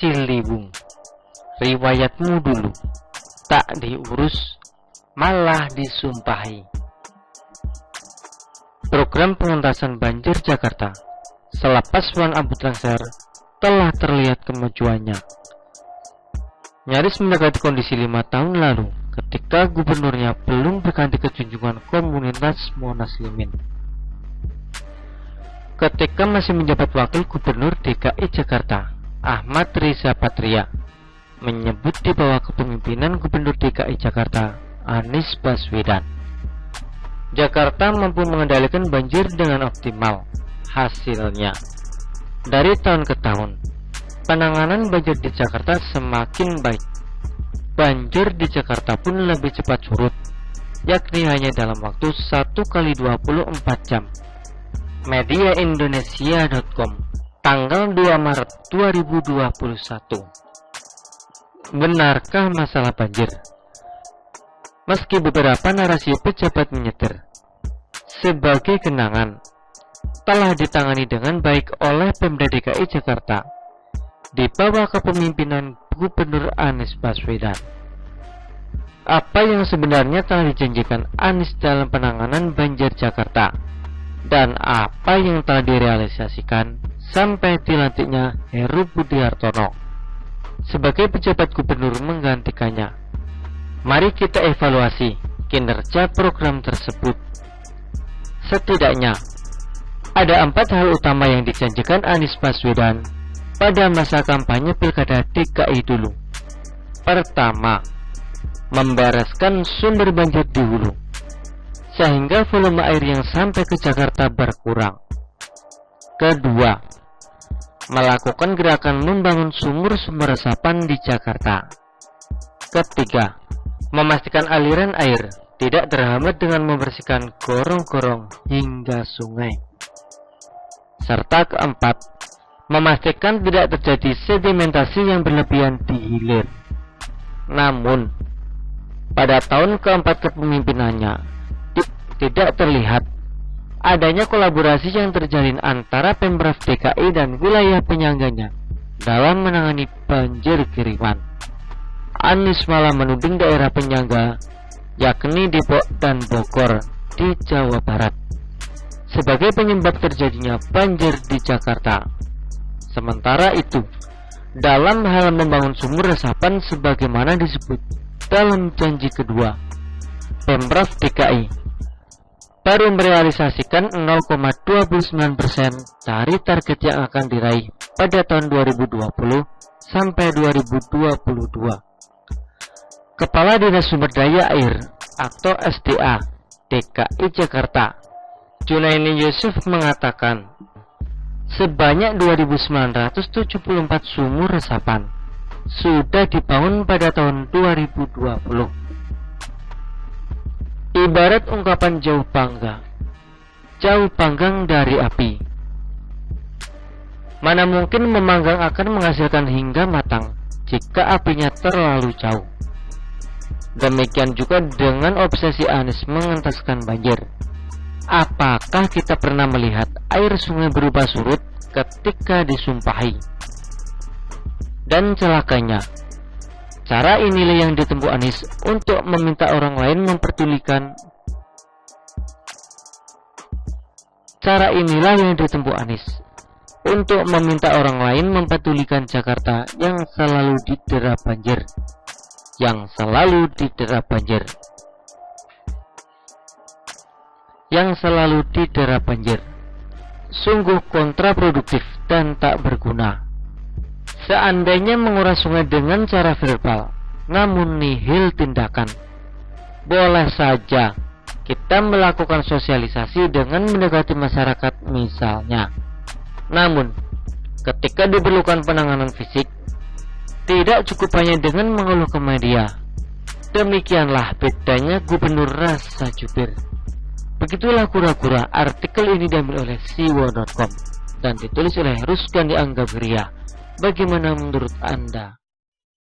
Ciliwung, riwayatmu dulu tak diurus, malah disumpahi. Program pengentasan banjir Jakarta selepas Wan Abu Transfer telah terlihat kemajuannya. Nyaris mendekati kondisi 5 tahun lalu ketika gubernurnya belum berganti ke junjungan komunitas Monas Limin. Ketika masih menjabat wakil gubernur DKI Jakarta, Ahmad Riza Patria menyebut di bawah kepemimpinan gubernur DKI Jakarta, Anies Baswedan, Jakarta mampu mengendalikan banjir dengan optimal. Hasilnya, dari tahun ke tahun, penanganan banjir di Jakarta semakin baik. Banjir di Jakarta pun lebih cepat surut, yakni hanya dalam waktu 1 kali 24 jam. Media Indonesia.com, tanggal 2 Maret 2021. Benarkah masalah banjir? Meski beberapa narasi pejabat menyetir sebagai kenangan telah ditangani dengan baik oleh Pemda DKI Jakarta di bawah kepemimpinan Gubernur Anies Baswedan. Apa yang sebenarnya telah dijanjikan Anies dalam penanganan banjir Jakarta dan apa yang telah direalisasikan sampai dilantiknya Heru Budi Hartono sebagai pejabat gubernur menggantikannya? Mari kita evaluasi kinerja program tersebut. Setidaknya ada 4 hal utama yang dijanjikan Anies Baswedan pada masa kampanye Pilkada DKI dulu. Pertama, membereskan sumber banjir di hulu sehingga volume air yang sampai ke Jakarta berkurang. Kedua, melakukan gerakan membangun sumur-sumur resapan di Jakarta. Ketiga, memastikan aliran air tidak terhambat dengan membersihkan gorong-gorong hingga sungai. Serta keempat, memastikan tidak terjadi sedimentasi yang berlebihan di hilir. Namun, pada tahun keempat kepemimpinannya, tidak terlihat adanya kolaborasi yang terjalin antara Pemprov DKI dan wilayah penyangganya dalam menangani banjir kiriman. Anies malah menuding daerah penyangga, yakni Depok dan Bogor di Jawa Barat, sebagai penyebab terjadinya banjir di Jakarta. Sementara itu, dalam hal membangun sumur resapan sebagaimana disebut dalam janji kedua, Pemprov DKI baru merealisasikan 0,29% dari target yang akan diraih pada tahun 2020 sampai 2022. Kepala Dinas Sumber Daya Air atau SDA DKI Jakarta, Junaini Yusuf mengatakan, sebanyak 2.974 sumur resapan sudah dibangun pada tahun 2020. Ibarat ungkapan jauh panggang dari api. Mana mungkin memanggang akan menghasilkan hingga matang jika apinya terlalu jauh. Demikian juga dengan obsesi Anies mengentaskan banjir. Apakah kita pernah melihat air sungai berubah surut ketika disumpahi? Dan celakanya, cara inilah yang ditempuh Anies untuk meminta orang lain memperdulikan. Cara inilah yang ditempuh Anies untuk meminta orang lain mempedulikan Jakarta yang selalu didera banjir. Sungguh kontraproduktif dan tak berguna. Seandainya menguras sungai dengan cara verbal, namun nihil tindakan, boleh saja kita melakukan sosialisasi dengan mendekati masyarakat misalnya. Namun, ketika diperlukan penanganan fisik, tidak cukup hanya dengan mengeluh ke media. Demikianlah bedanya gubernur rasa jubir. Begitulah kura-kura. Artikel ini diambil oleh siwo.com dan ditulis oleh Rusgandi Anggagria. Bagaimana menurut Anda?